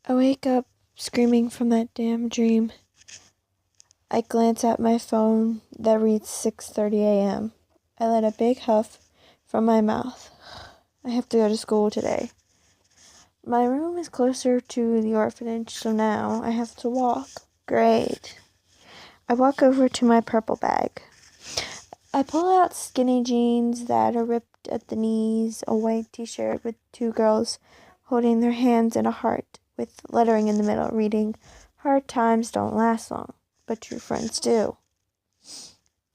I wake up screaming from that damn dream. I glance at my phone that reads 6:30 a.m. I let a big huff from my mouth. I have to go to school today. My room is closer to the orphanage, so now I have to walk. Great. I walk over to my purple bag. I pull out skinny jeans that are ripped at the knees, a white t-shirt with two girls holding their hands in a heart with lettering in the middle reading, "Hard times don't last long, but true friends do."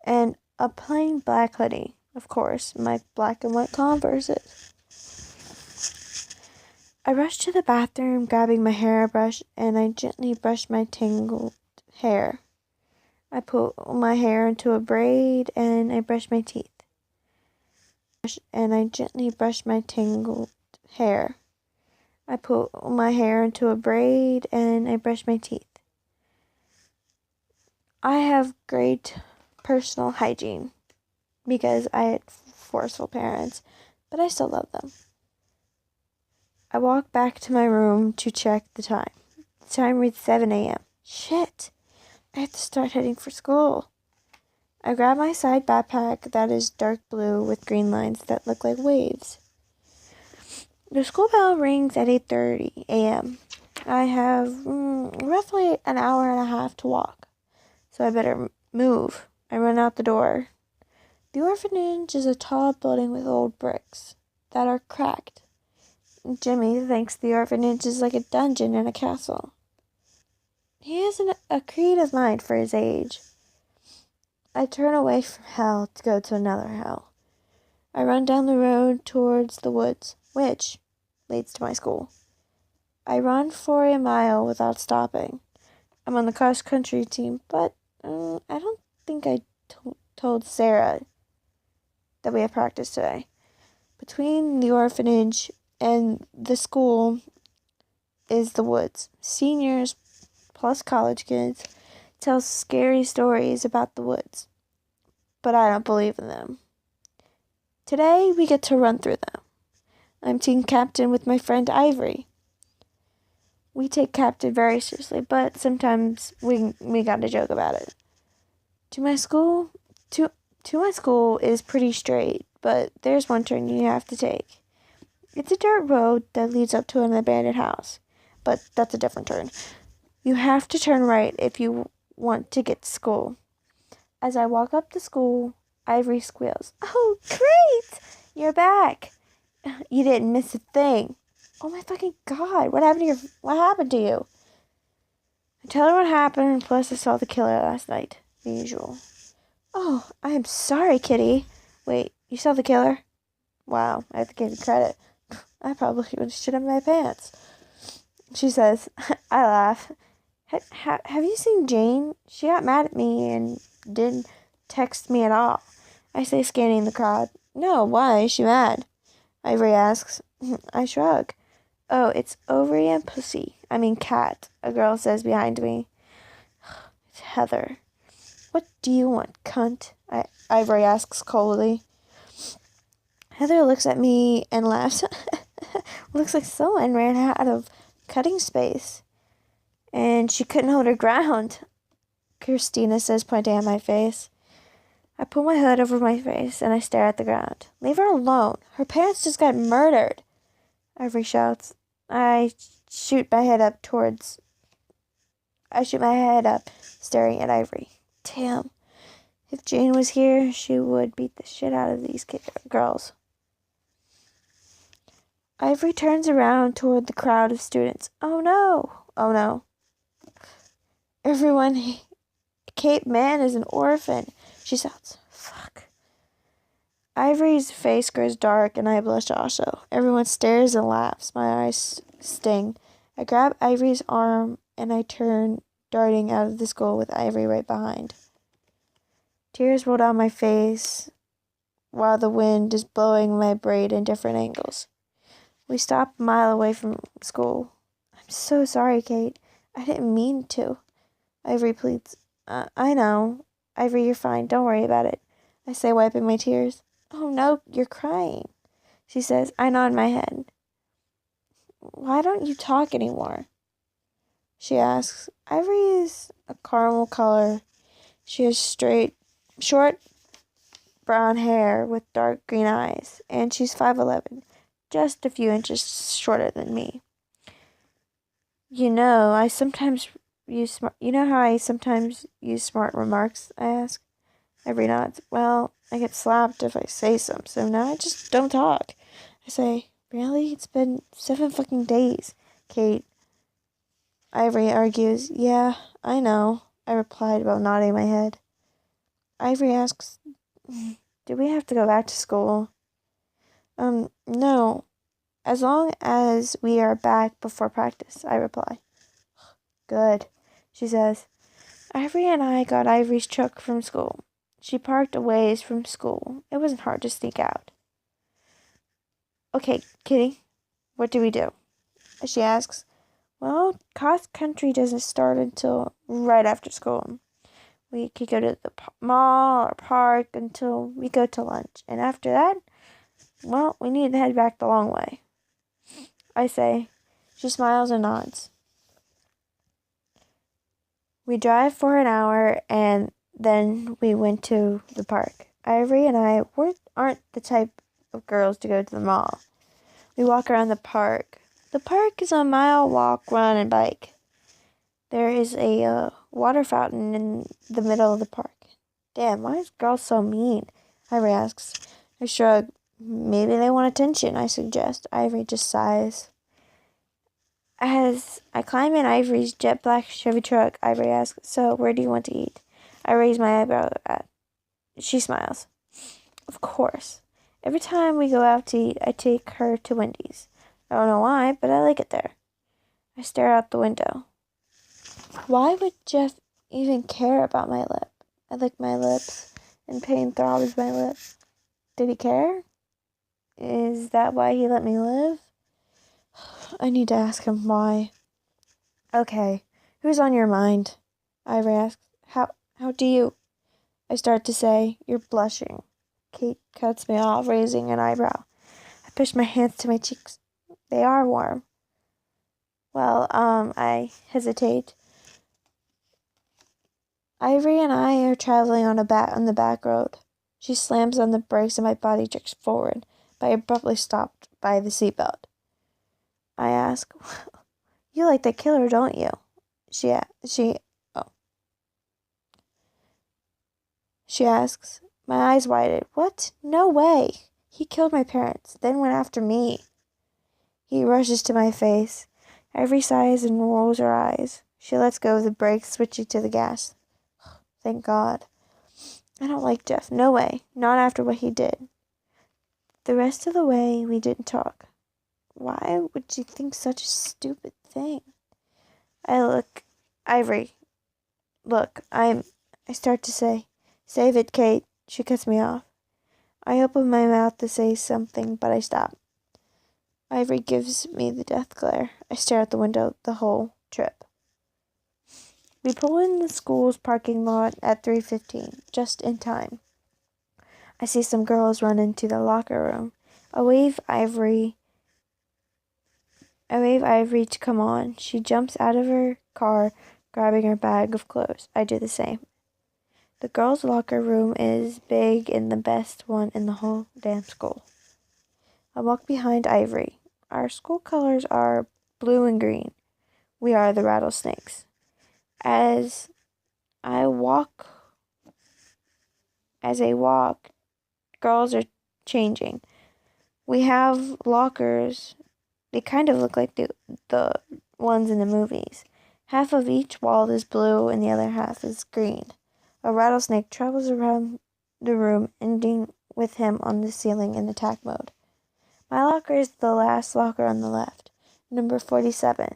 And a plain black hoodie, of course, my black and white Converses. I rush to the bathroom, grabbing my hairbrush, and I gently brush my tangled hair. I pull my hair into a braid, and I brush my teeth. And I gently brush my tangled hair. I pull my hair into a braid, and I brush my teeth. I have great personal hygiene because I had forceful parents, but I still love them. I walk back to my room to check the time. The time reads 7 a.m. Shit! I have to start heading for school. I grab my side backpack that is dark blue with green lines that look like waves. The school bell rings at 8:30 a.m. I have roughly an hour and a half to walk, so I better move. I run out the door. The orphanage is a tall building with old bricks that are cracked. Jimmy thinks the orphanage is like a dungeon in a castle. He has a creative mind for his age. I turn away from hell to go to another hell. I run down the road towards the woods, which leads to my school. I run for a mile without stopping. I'm on the cross-country team, but I don't think I told Sarah that we have practice today. Between the orphanage and the school is the woods. Seniors plus college kids tell scary stories about the woods, but I don't believe in them. Today we get to run through them. I'm team captain with my friend Ivory. We take captain very seriously, but sometimes we gotta joke about it. To my school is pretty straight, but there's one turn you have to take. It's a dirt road that leads up to an abandoned house, but that's a different turn. You have to turn right if you want to get to school. As I walk up to school, Ivory squeals, "Oh, great! You're back. You didn't miss a thing." Oh my fucking God, what happened to you? I tell her what happened, plus I saw the killer last night. The usual. "Oh, I am sorry, kitty." "Wait, you saw the killer?" Wow, I have to give you credit. I probably would shit in my pants. She says. I laugh. Have you seen Jane? She got mad at me and didn't text me at all." I say, scanning the crowd. "No, why is she mad?" Ivory asks. I shrug. "Oh, it's Ovary and Pussy. I mean Cat," a girl says behind me. It's Heather. "What do you want, cunt?" Ivory asks coldly. Heather looks at me and laughs. Looks like someone ran out of cutting space, and she couldn't hold her ground, Christina says, pointing at my face. I pull my hood over my face, and I stare at the ground. "Leave her alone. Her parents just got murdered," Ivory shouts. I shoot my head up, staring at Ivory. Damn. If Jane was here, she would beat the shit out of these girls. Ivory turns around toward the crowd of students. Oh no. Everyone, Cape Man is an orphan, she shouts. Fuck. Ivory's face grows dark and I blush also. Everyone stares and laughs. My eyes sting. I grab Ivory's arm and I turn, darting out of the school with Ivory right behind. Tears roll down my face while the wind is blowing my braid in different angles. We stop a mile away from school. I'm so sorry, Kate. I didn't mean to. Ivory pleads. I know. Ivory, you're fine. Don't worry about it. I say, wiping my tears. Oh no, you're crying, she says. I nod my head. Why don't you talk anymore? she asks. Ivory is a caramel color. She has short brown hair with dark green eyes, and she's 5'11", just a few inches shorter than me. You know how I sometimes use smart remarks, I ask. Ivory nods. Well, I get slapped if I say some, so now I just don't talk. I say, really? It's been 7 fucking days, Kate. Ivory argues. Yeah, I know, I replied while nodding my head. Ivory asks, do we have to go back to school? No. As long as we are back before practice, I reply. Good, she says. Ivory and I got Ivory's truck from school. She parked a ways from school. It wasn't hard to sneak out. Okay, Kitty, what do we do? She asks. Well, cross country doesn't start until right after school. We could go to the mall or park until we go to lunch. And after that, well, we need to head back the long way. I say. She smiles and nods. We drive for an hour and then we went to the park. Ivory and I aren't the type of girls to go to the mall. We walk around the park. The park is a mile walk, run, and bike. There is a water fountain in the middle of the park. Damn, why is girls so mean? Ivory asks. I shrug. Maybe they want attention, I suggest. Ivory just sighs. As I climb in Ivory's jet black Chevy truck, Ivory asks, so where do you want to eat? I raise my eyebrow at. She smiles. Of course. Every time we go out to eat, I take her to Wendy's. I don't know why, but I like it there. I stare out the window. Why would Jeff even care about my lip? I lick my lips, and pain throbs my lips. Did he care? Is that why he let me live? I need to ask him why. Okay, who's on your mind? Ivory asks. How do you? I start to say. You're blushing. Kate cuts me off, raising an eyebrow. I push my hands to my cheeks. They are warm. Well, I hesitate. Ivory and I are traveling on the back road. She slams on the brakes and my body jerks forward, but I abruptly stopped by the seatbelt. I ask, you like the killer, don't you? She asks. My eyes widen. What? No way. He killed my parents, then went after me. He rushes to my face. Ivory sighs and rolls her eyes. She lets go of the brakes, switching to the gas. Thank God. I don't like Jeff. No way. Not after what he did. The rest of the way, we didn't talk. Why would she think such a stupid thing? Ivory. Look, I start to say, save it, Kate. She cuts me off. I open my mouth to say something, but I stop. Ivory gives me the death glare. I stare out the window the whole trip. We pull in the school's parking lot at 3:15, just in time. I see some girls run into the locker room. I wave Ivory to come on. She jumps out of her car, grabbing her bag of clothes. I do the same. The girls' locker room is big and the best one in the whole damn school. I walk behind Ivory. Our school colors are blue and green. We are the Rattlesnakes. As I walk, girls are changing. We have lockers. They kind of look like the ones in the movies. Half of each wall is blue and the other half is green. A rattlesnake travels around the room, ending with him on the ceiling in attack mode. My locker is the last locker on the left, number 47,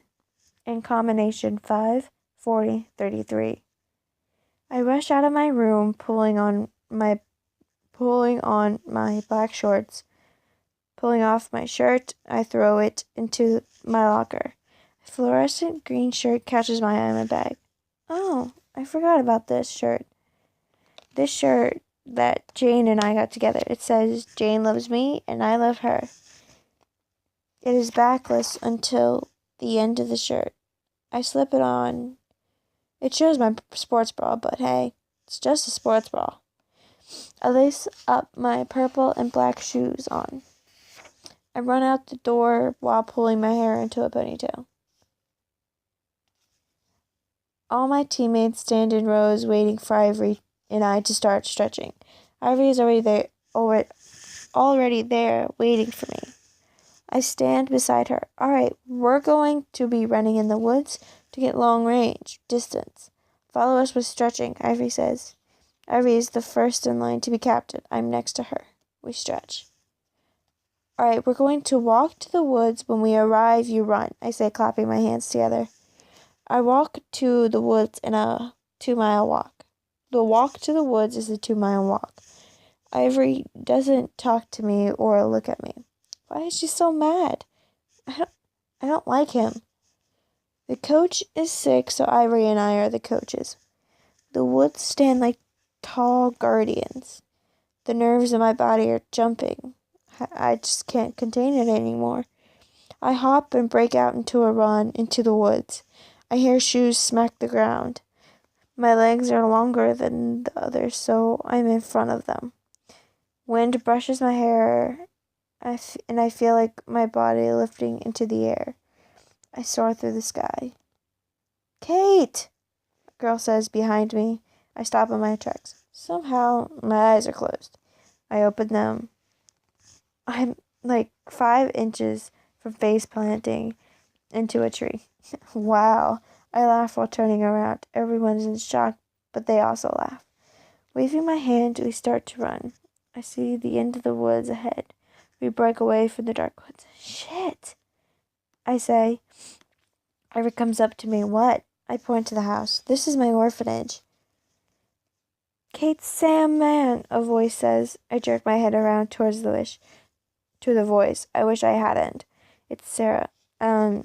in combination 5, 40, 33. I rush out of my room, pulling on my black shorts. Pulling off my shirt, I throw it into my locker. A fluorescent green shirt catches my eye in my bag. Oh, I forgot about this shirt. This shirt that Jane and I got together. It says, Jane loves me and I love her. It is backless until the end of the shirt. I slip it on. It shows my sports bra, but hey, it's just a sports bra. I lace up my purple and black shoes on. I run out the door while pulling my hair into a ponytail. All my teammates stand in rows waiting for Ivory and I to start stretching. Ivory is already there waiting for me. I stand beside her. All right, we're going to be running in the woods to get long range, distance. Follow us with stretching, Ivory says. Ivory is the first in line to be captain. I'm next to her. We stretch. All right, we're going to walk to the woods. When we arrive, you run, I say, clapping my hands together. I walk to the woods in a 2-mile walk. The walk to the woods is a 2-mile walk. Ivory doesn't talk to me or look at me. Why is she so mad? I don't like him. The coach is sick, so Ivory and I are the coaches. The woods stand like tall guardians. The nerves in my body are jumping. I just can't contain it anymore. I hop and break out into a run into the woods. I hear shoes smack the ground. My legs are longer than the others, so I'm in front of them. Wind brushes my hair, and I feel like my body lifting into the air. I soar through the sky. Kate! A girl says behind me. I stop in my tracks. Somehow, my eyes are closed. I open them. I'm like 5 inches from face planting into a tree. Wow. I laugh while turning around. Everyone is in shock, but they also laugh. Waving my hand, we start to run. I see the end of the woods ahead. We break away from the dark woods. Shit, I say. Ivy comes up to me. What? I point to the house. This is my orphanage. Kate, Sam, man, a voice says. I jerk my head around towards the voice. I wish I hadn't. It's Sarah.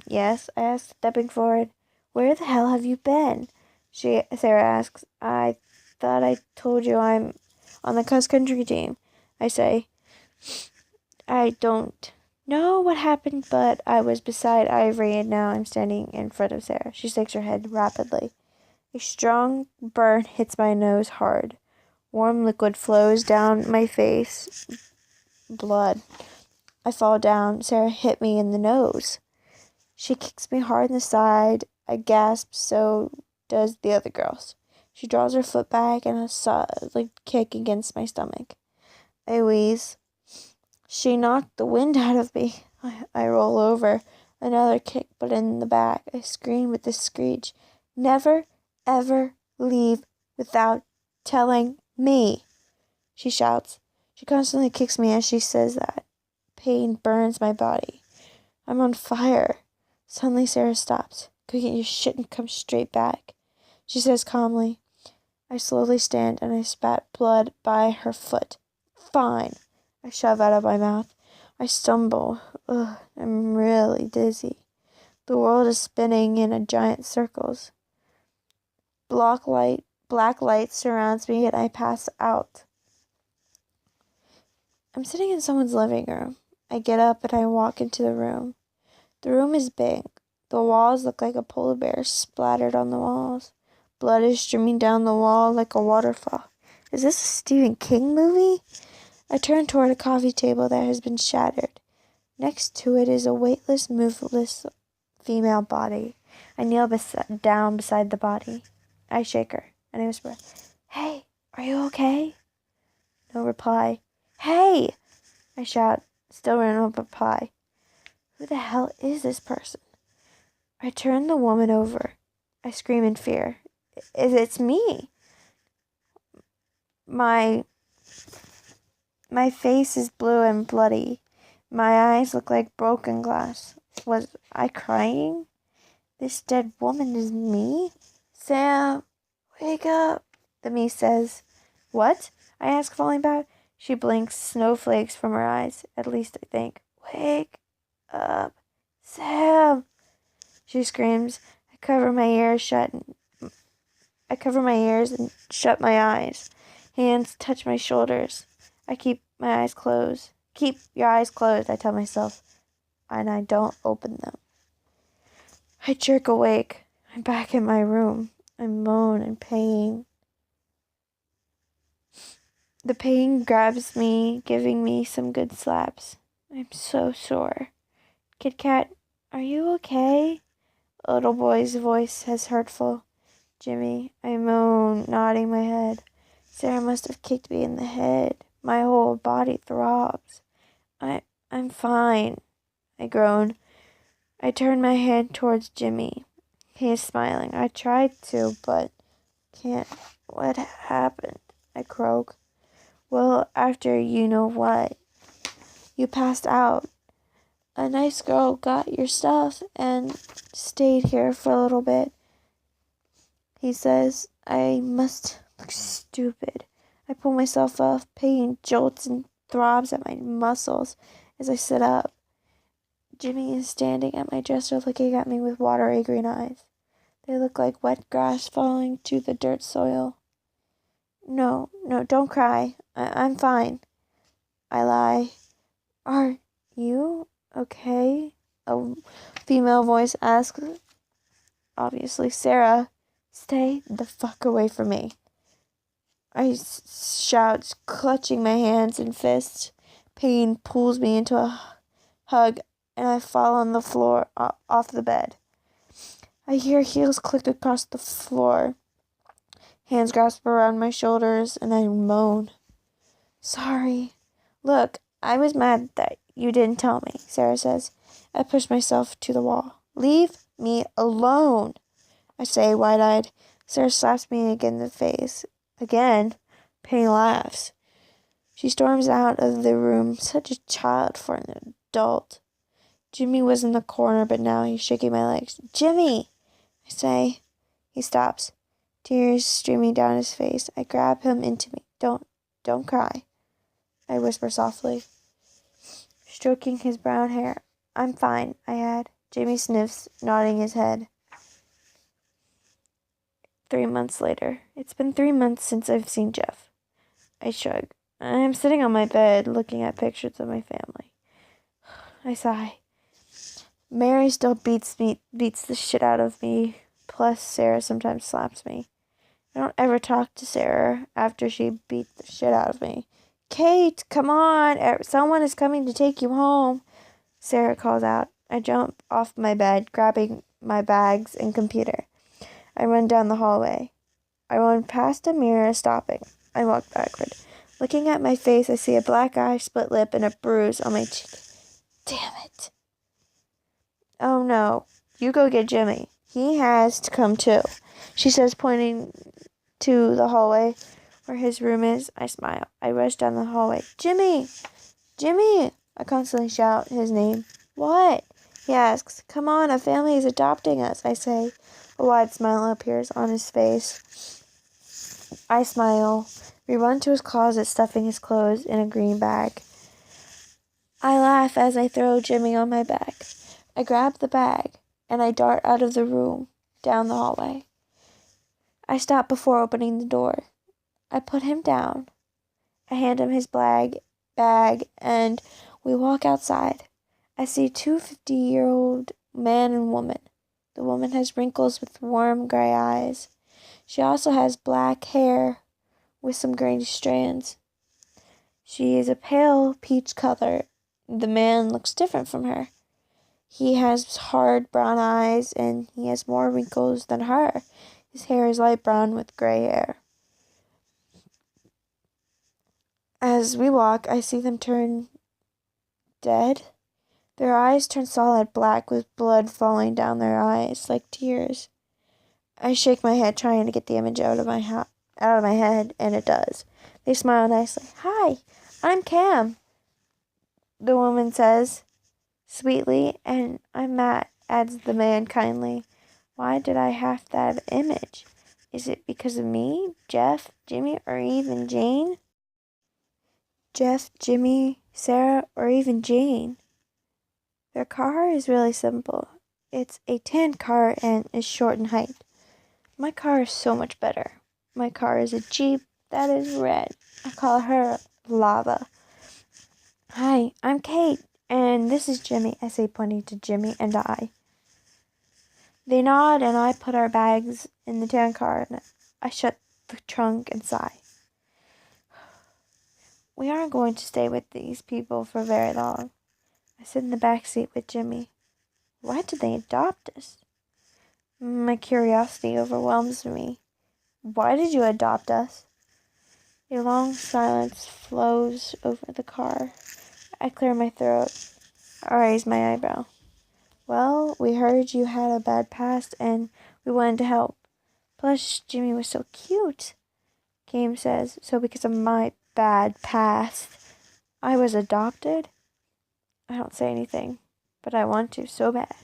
Yes, I asked, stepping forward. Where the hell have you been? Sarah asks. I thought I told you I'm on the cross-country team. I say. I don't know what happened, but I was beside Ivory and now I'm standing in front of Sarah. She shakes her head rapidly. A strong burn hits my nose hard. Warm liquid flows down my face. Blood. I fall down. Sarah hit me in the nose. She kicks me hard in the side. I gasp, so does the other girls. She draws her foot back and a solid kick against my stomach. I wheeze. She knocked the wind out of me. I roll over. Another kick, but in the back. I scream with a screech. Never, ever leave without telling me, she shouts. She constantly kicks me as she says that. Pain burns my body. I'm on fire. Suddenly Sarah stops. Go get your shit and come straight back, she says calmly. I slowly stand and I spat blood by her foot. Fine, I shove out of my mouth. I stumble. I'm really dizzy. The world is spinning in giant circles. Black light surrounds me and I pass out. I'm sitting in someone's living room. I get up and I walk into the room. The room is big. The walls look like a polar bear splattered on the walls. Blood is streaming down the wall like a waterfall. Is this a Stephen King movie? I turn toward a coffee table that has been shattered. Next to it is a weightless, moveless female body. I kneel down beside the body. I shake her and I whisper, Hey, are you okay? No reply. Hey! I shout, still no reply. Who the hell is this person? I turn the woman over. I scream in fear. It's me. My face is blue and bloody. My eyes look like broken glass. Was I crying? This dead woman is me? Sam, wake up, the me says. What? I ask, falling back. She blinks snowflakes from her eyes, at least I think. Wake up, Sam, she screams. I cover my ears and shut my eyes. Hands touch my shoulders. I keep my eyes closed. Keep your eyes closed, I tell myself, and I don't open them. I jerk awake. I'm back in my room. I moan in pain. The pain grabs me, giving me some good slaps. I'm so sore. Kit Kat, are you okay? A little boy's voice is hurtful. Jimmy, I moan, nodding my head. Sarah must have kicked me in the head. My whole body throbs. I'm fine, I groan. I turn my head towards Jimmy. He is smiling. I tried to, but can't. What happened? I croak. Well, after you know what. You passed out. A nice girl got your stuff and stayed here for a little bit. He says, I must look stupid. I pull myself up. Pain jolts and throbs at my muscles as I sit up. Jimmy is standing at my dresser looking at me with watery green eyes. They look like wet grass falling to the dirt soil. No, don't cry. I'm fine. I lie. Are you okay? A female voice asks. Obviously, Sarah, stay the fuck away from me. I shout, clutching my hands and fists. Pain pulls me into a hug, and I fall on the floor off the bed. I hear heels click across the floor. Hands grasp around my shoulders, and I moan. Sorry. Look, I was mad that you didn't tell me, Sarah says. I push myself to the wall. Leave me alone, I say, wide-eyed. Sarah slaps me again in the face. Again, Penny laughs. She storms out of the room, such a child for an adult. Jimmy was in the corner, but now he's shaking my legs. Jimmy, I say. He stops, tears streaming down his face. I grab him into me. Don't cry, I whisper softly, stroking his brown hair. I'm fine, I add. Jimmy sniffs, nodding his head. 3 months later. It's been 3 months since I've seen Jeff. I shrug. I'm sitting on my bed looking at pictures of my family. I sigh. Mary still beats the shit out of me. Plus, Sarah sometimes slaps me. I don't ever talk to Sarah after she beat the shit out of me. Kate, come on. Someone is coming to take you home, Sarah calls out. I jump off my bed, grabbing my bags and computer. I run down the hallway. I run past a mirror, stopping. I walk backward. Looking at my face, I see a black eye, split lip, and a bruise on my cheek. Damn it. Oh no. You go get Jimmy. He has to come too, she says, pointing to the hallway where his room is. I smile. I rush down the hallway. Jimmy! Jimmy! I constantly shout his name. What? He asks. Come on, a family is adopting us, I say. A wide smile appears on his face. I smile. We run to his closet, stuffing his clothes in a green bag. I laugh as I throw Jimmy on my back. I grab the bag, and I dart out of the room, down the hallway. I stop before opening the door. I put him down. I hand him his bag, and we walk outside. I see two 50-year-old man and woman. The woman has wrinkles with warm gray eyes. She also has black hair with some gray strands. She is a pale peach color. The man looks different from her. He has hard brown eyes, and he has more wrinkles than her. His hair is light brown with gray hair. As we walk, I see them turn dead. Their eyes turn solid black with blood falling down their eyes like tears. I shake my head, trying to get the image out of my head, and it does. They smile nicely. Hi, I'm Cam, the woman says sweetly, and I'm Matt, adds the man kindly. Why did I have that image? Is it because of me, Jeff, Jimmy, or even Jane? Jeff, Jimmy, Sarah, or even Jane. Their car is really simple. It's a tan car and is short in height. My car is so much better. My car is a Jeep that is red. I call her Lava. Hi, I'm Kate, and this is Jimmy, I say, pointing to Jimmy and I. They nod and I put our bags in the tan car and I shut the trunk and sigh. We aren't going to stay with these people for very long. I sit in the back seat with Jimmy. Why did they adopt us? My curiosity overwhelms me. Why did you adopt us? A long silence flows over the car. I clear my throat. I raise my eyebrow. Well, we heard you had a bad past and we wanted to help. Plus, Jimmy was so cute. Game says, so because of my bad past, I was adopted? I don't say anything, but I want to so bad.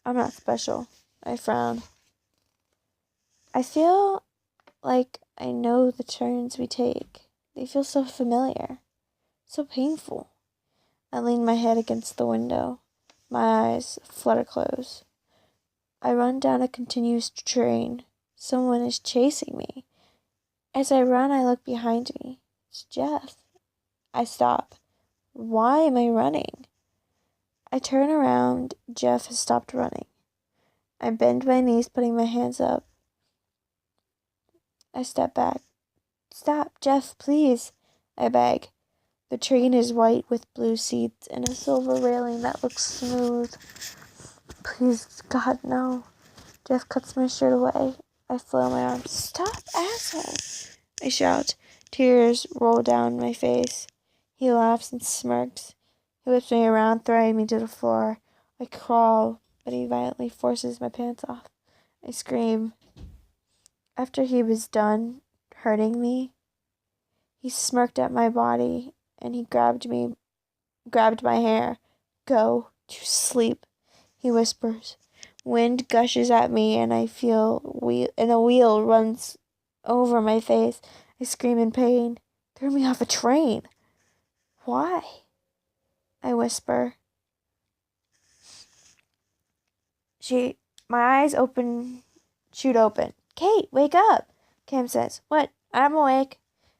I'm not special. I frown. I feel like I know the turns we take. They feel so familiar, so painful. I lean my head against the window. My eyes flutter close. I run down a continuous train. Someone is chasing me. As I run, I look behind me. It's Jeff. I stop. Why am I running? I turn around. Jeff has stopped running. I bend my knees, putting my hands up. I step back. Stop, Jeff, please, I beg. The train is white with blue seats and a silver railing that looks smooth. Please, God, no. Jeff cuts my shirt away. I flail my arms. Stop, asshole, I shout. Tears roll down my face. He laughs and smirks. He whips me around, throwing me to the floor. I crawl, but he violently forces my pants off. I scream. After he was done hurting me, he smirked at my body and he grabbed my hair. Go to sleep, he whispers. Wind gushes at me and I feel a wheel runs over my face. I scream in pain. Threw me off a train. Why? I whisper. My eyes shoot open. Kate, wake up, Cam says. What? I'm awake.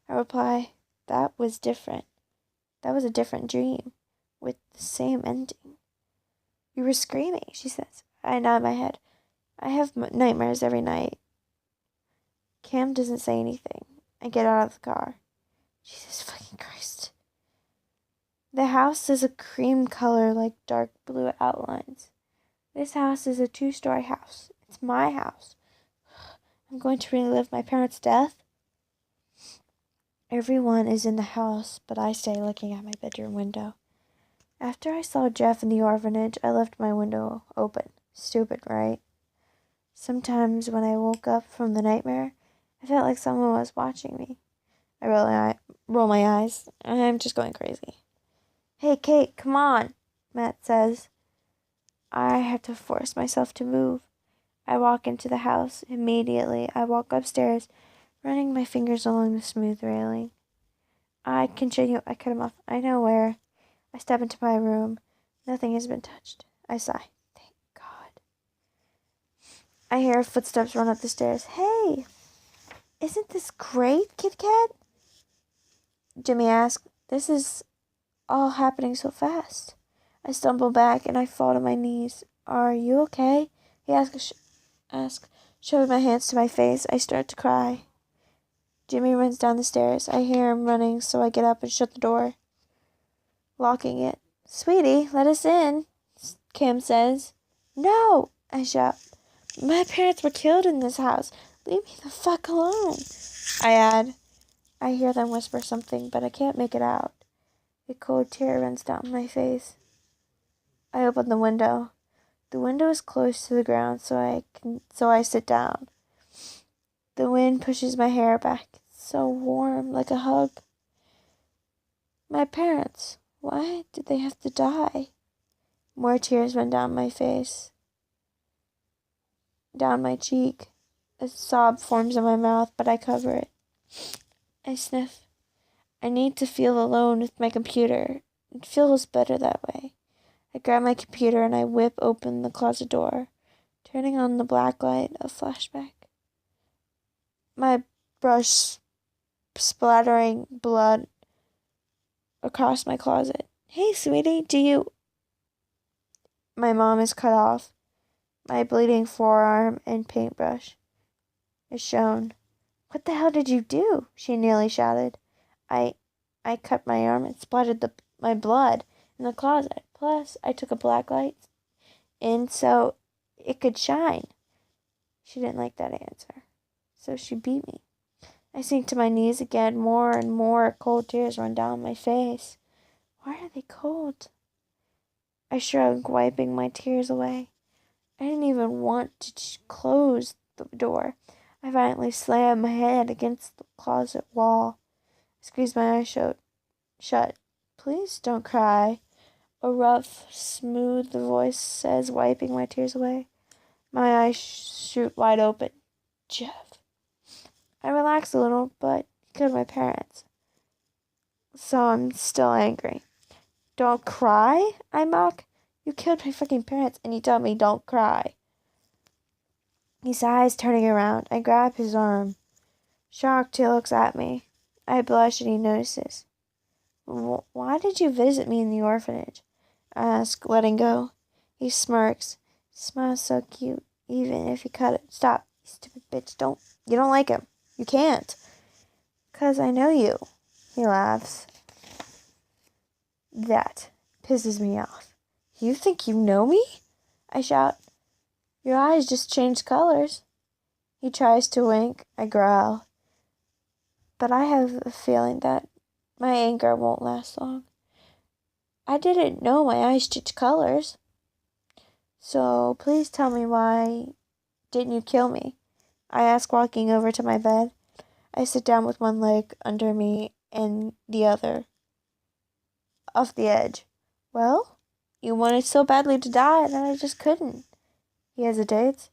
I reply, that was different. That was a different dream, with the same ending. You were screaming, she says. I nod my head. I have nightmares every night. Cam doesn't say anything. I get out of the car. Jesus fucking Christ. The house is a cream color like dark blue outlines. This house is a 2-story house. It's my house. I'm going to relive my parents' death. Everyone is in the house, but I stay looking at my bedroom window. After I saw Jeff in the orphanage, I left my window open. Stupid, right? Sometimes when I woke up from the nightmare, I felt like someone was watching me. I roll my eyes. I'm just going crazy. Hey, Kate, come on, Matt says. I have to force myself to move. I walk into the house. Immediately, I walk upstairs, running my fingers along the smooth railing. I cut him off. I know where. I step into my room. Nothing has been touched. I sigh. Thank God. I hear footsteps run up the stairs. Hey, isn't this great, Kit Kat? Jimmy asks. This is all happening so fast. I stumble back and I fall to my knees. Are you okay? He asks, shoving my hands to my face. I start to cry. Jimmy runs down the stairs. I hear him running, so I get up and shut the door, locking it. Sweetie, let us in, Cam says. No, I shout. My parents were killed in this house. Leave me the fuck alone, I add. I hear them whisper something, but I can't make it out. A cold tear runs down my face. I open the window. The window is close to the ground, so I sit down. The wind pushes my hair back. It's so warm, like a hug. My parents, why did they have to die? More tears run down my face, down my cheek. A sob forms in my mouth, but I cover it. I sniff. I need to feel alone with my computer. It feels better that way. I grab my computer and I whip open the closet door, turning on the black light of flashback. My brush splattering blood across my closet. Hey, sweetie, My mom is cut off. My bleeding forearm and paintbrush is shown. What the hell did you do? She nearly shouted. I cut my arm and splattered my blood in the closet. Plus, I took a black light in so it could shine. She didn't like that answer, so she beat me. I sink to my knees again. More and more cold tears run down my face. Why are they cold? I shrugged, wiping my tears away. I didn't even want to close the door. I violently slammed my head against the closet wall. I squeezed my eyes shut. Please don't cry. A rough, smooth voice says, wiping my tears away. My eyes shoot wide open. Jeff. I relax a little, but he killed my parents. So I'm still angry. Don't cry, I mock. You killed my fucking parents and you tell me don't cry. He sighs, turning around. I grab his arm. Shocked, he looks at me. I blush and he notices. Why did you visit me in the orphanage? I ask, letting go. He smirks. Smiles so cute, even if he cut it. Stop, you stupid bitch. You don't like him. You can't. 'Cause I know you. He laughs. That pisses me off. You think you know me? I shout. Your eyes just changed colors. He tries to wink. I growl. But I have a feeling that my anger won't last long. I didn't know my eyes changed colors. So please tell me, why didn't you kill me? I ask, walking over to my bed. I sit down with one leg under me and the other off the edge. Well, you wanted so badly to die that I just couldn't. He hesitates.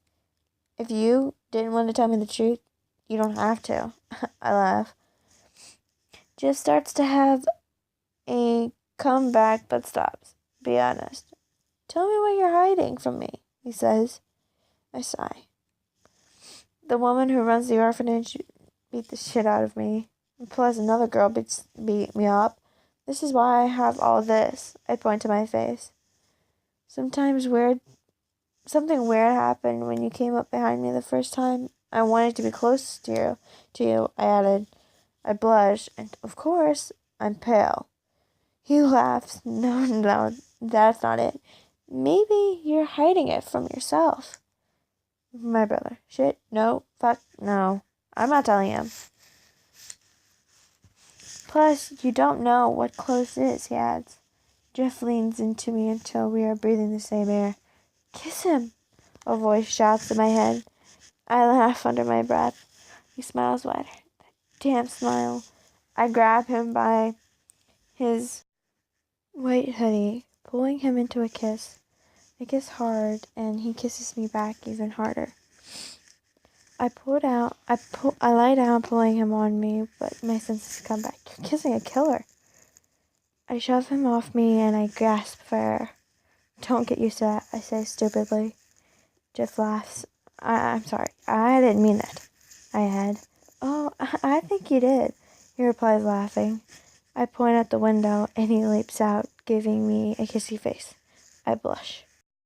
If you didn't want to tell me the truth, you don't have to. I laugh. Just starts to have a comeback but stops. Be honest. Tell me what you're hiding from me, he says. I sigh. The woman who runs the orphanage beat the shit out of me. Plus another girl beat me up. This is why I have all this. I point to my face. Something weird happened when you came up behind me the first time. I wanted to be close to you, I added. I blush, and of course, I'm pale. He laughs. No, that's not it. Maybe you're hiding it from yourself. My brother. Shit, no, fuck, no. I'm not telling him. Plus, you don't know what close is, he adds. Jeff leans into me until we are breathing the same air. Kiss him, a voice shouts in my head. I laugh under my breath. He smiles wider. That damn smile. I grab him by his white hoodie, pulling him into a kiss. I kiss hard, and he kisses me back even harder. I lie down, pulling him on me, but my senses come back. You're kissing a killer. I shove him off me, and I gasp for air. Don't get used to that, I say stupidly. Jeff laughs. I'm sorry. I didn't mean that. I add. Oh, I think you did, he replies, laughing. I point at the window, and he leaps out, giving me a kissy face. I blush.